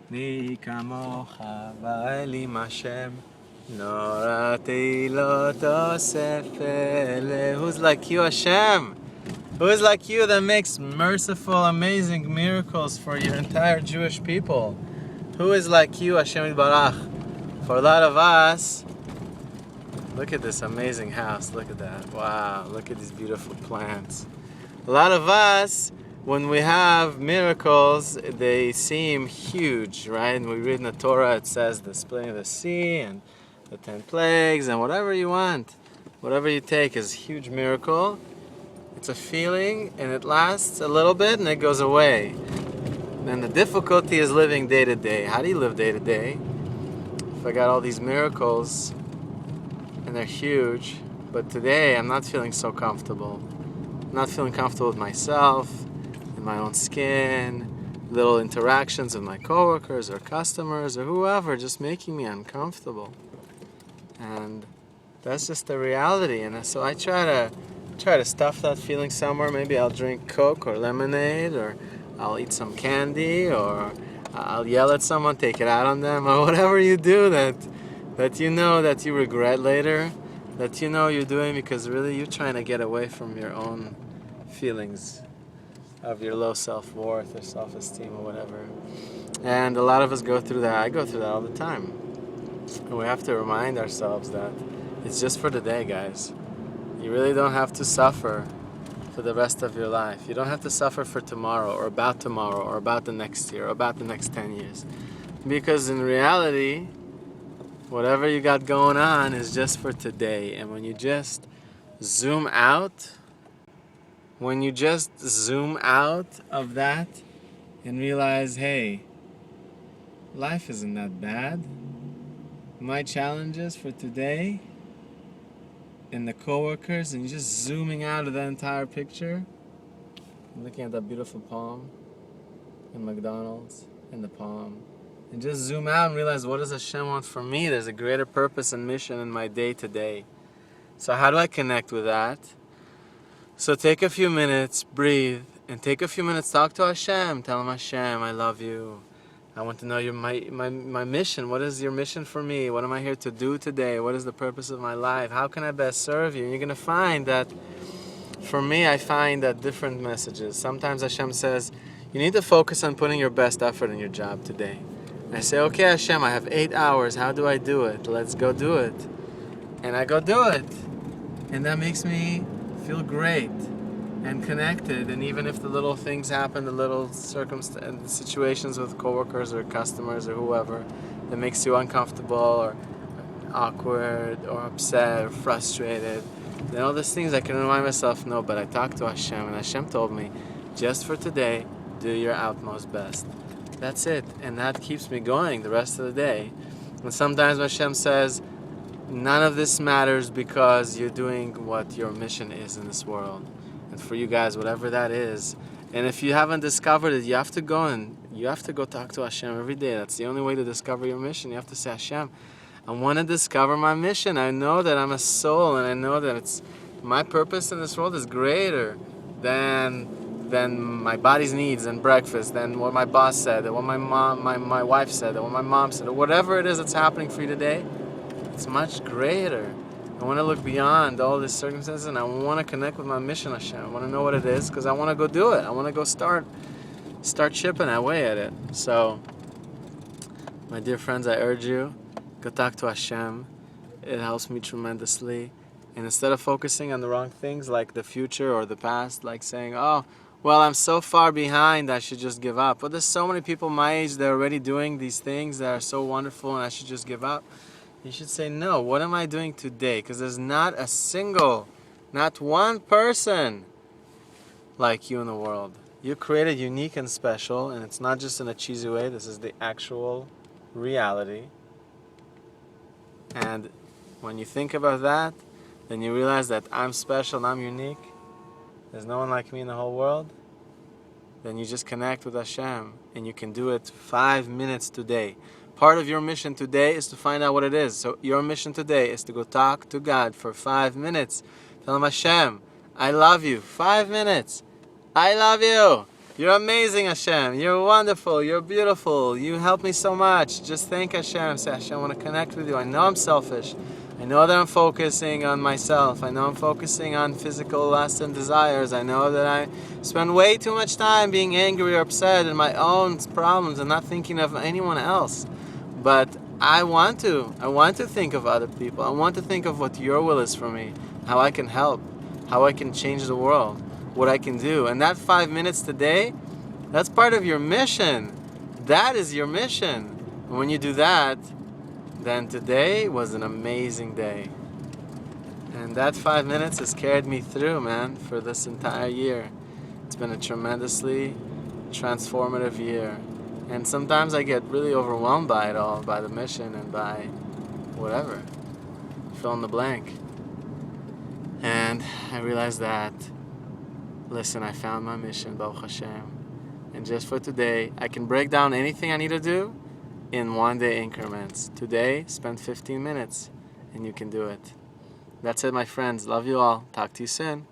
Ni kamocha va'elim Hashem Nora teilot osefele. Who's like you, Hashem? Who is like you that makes merciful, amazing miracles for your entire Jewish people? Who is like you, Hashem Barach? For a lot of us, look at this amazing house. Look at that. Wow, look at these beautiful plants. A lot of us, when we have miracles, they seem huge, right? And we read in the Torah, it says the splitting of the sea and the 10 plagues and whatever you want. Whatever you take is a huge miracle. It's a feeling and it lasts a little bit and it goes away. And the difficulty is living day to day. How do you live day to day? If I got all these miracles and they're huge, but today I'm not feeling so comfortable. I'm not feeling comfortable with myself, in my own skin, little interactions with my coworkers or customers or whoever, just making me uncomfortable. And that's just the reality. And so I try to stuff that feeling somewhere. Maybe I'll drink Coke or lemonade, or I'll eat some candy, or I'll yell at someone, take it out on them, or whatever you do that you know that you regret later, that you know you're doing because really you're trying to get away from your own feelings of your low self-worth or self-esteem or whatever. And a lot of us go through that. I go through that all the time. And we have to remind ourselves that it's just for today, guys. You really don't have to suffer for the rest of your life. You don't have to suffer for tomorrow or about the next year or about the next 10 years. Because in reality, whatever you got going on is just for today. And when you just zoom out of that and realize, hey, life isn't that bad. My challenges for today and the coworkers, and you're just zooming out of that entire picture, looking at that beautiful palm in McDonald's and the palm, and just zoom out and realize, what does Hashem want from me? There's a greater purpose and mission in my day to day. So how do I connect with that? So take a few minutes, breathe, and take a few minutes, talk to Hashem. Tell him, Hashem, I love you. I want to know my mission. What is your mission for me? What am I here to do today? What is the purpose of my life? How can I best serve you? And you're going to find that, for me, I find that different messages. Sometimes Hashem says, you need to focus on putting your best effort in your job today. And I say, okay, Hashem, I have 8 hours. How do I do it? Let's go do it. And I go do it. And that makes me feel great and connected. And even if the little things happen, the little situations with coworkers or customers or whoever that makes you uncomfortable or awkward or upset or frustrated, then all these things I can remind myself, no, but I talked to Hashem, and Hashem told me, just for today, do your utmost best. That's it. And that keeps me going the rest of the day. And sometimes Hashem says, none of this matters because you're doing what your mission is in this world. And for you guys, whatever that is. And if you haven't discovered it, you have to go talk to Hashem every day. That's the only way to discover your mission. You have to say, Hashem, I want to discover my mission. I know that I'm a soul, and I know that it's my purpose in this world is greater than my body's needs and breakfast, than what my boss said, than what my wife said, than what my mom said, or whatever it is that's happening for you today. It's much greater. I want to look beyond all these circumstances, and I want to connect with my mission, Hashem. I want to know what it is, because I want to go do it. I want to go start chipping away at it. So, my dear friends, I urge you, go talk to Hashem. It helps me tremendously. And instead of focusing on the wrong things, like the future or the past, like saying, oh, well, I'm so far behind, I should just give up. But there's so many people my age, they're already doing these things that are so wonderful, and I should just give up. You should say, no, what am I doing today? Because there's not one person like you in the world. You're created unique and special, and it's not just in a cheesy way. This is the actual reality. And when you think about that, then you realize that I'm special and I'm unique. There's no one like me in the whole world. Then you just connect with Hashem, and you can do it 5 minutes today. Part of your mission today is to find out what it is. So your mission today is to go talk to God for 5 minutes. Tell him, Hashem, I love you. 5 minutes. I love you. You're amazing, Hashem. You're wonderful. You're beautiful. You help me so much. Just thank Hashem. Say, Hashem, I want to connect with you. I know I'm selfish. I know that I'm focusing on myself. I know I'm focusing on physical lust and desires. I know that I spend way too much time being angry or upset in my own problems and not thinking of anyone else. But I want to think of other people. I want to think of what your will is for me, how I can help, how I can change the world, what I can do. And that 5 minutes today, that's part of your mission. That is your mission. And when you do that, then today was an amazing day. And that 5 minutes has carried me through, man, for this entire year. It's been a tremendously transformative year. And sometimes I get really overwhelmed by it all, by the mission and by whatever. Fill in the blank. And I realized that, listen, I found my mission, Baruch Hashem. And just for today, I can break down anything I need to do in 1 day increments. Today, spend 15 minutes and you can do it. That's it, my friends. Love you all. Talk to you soon.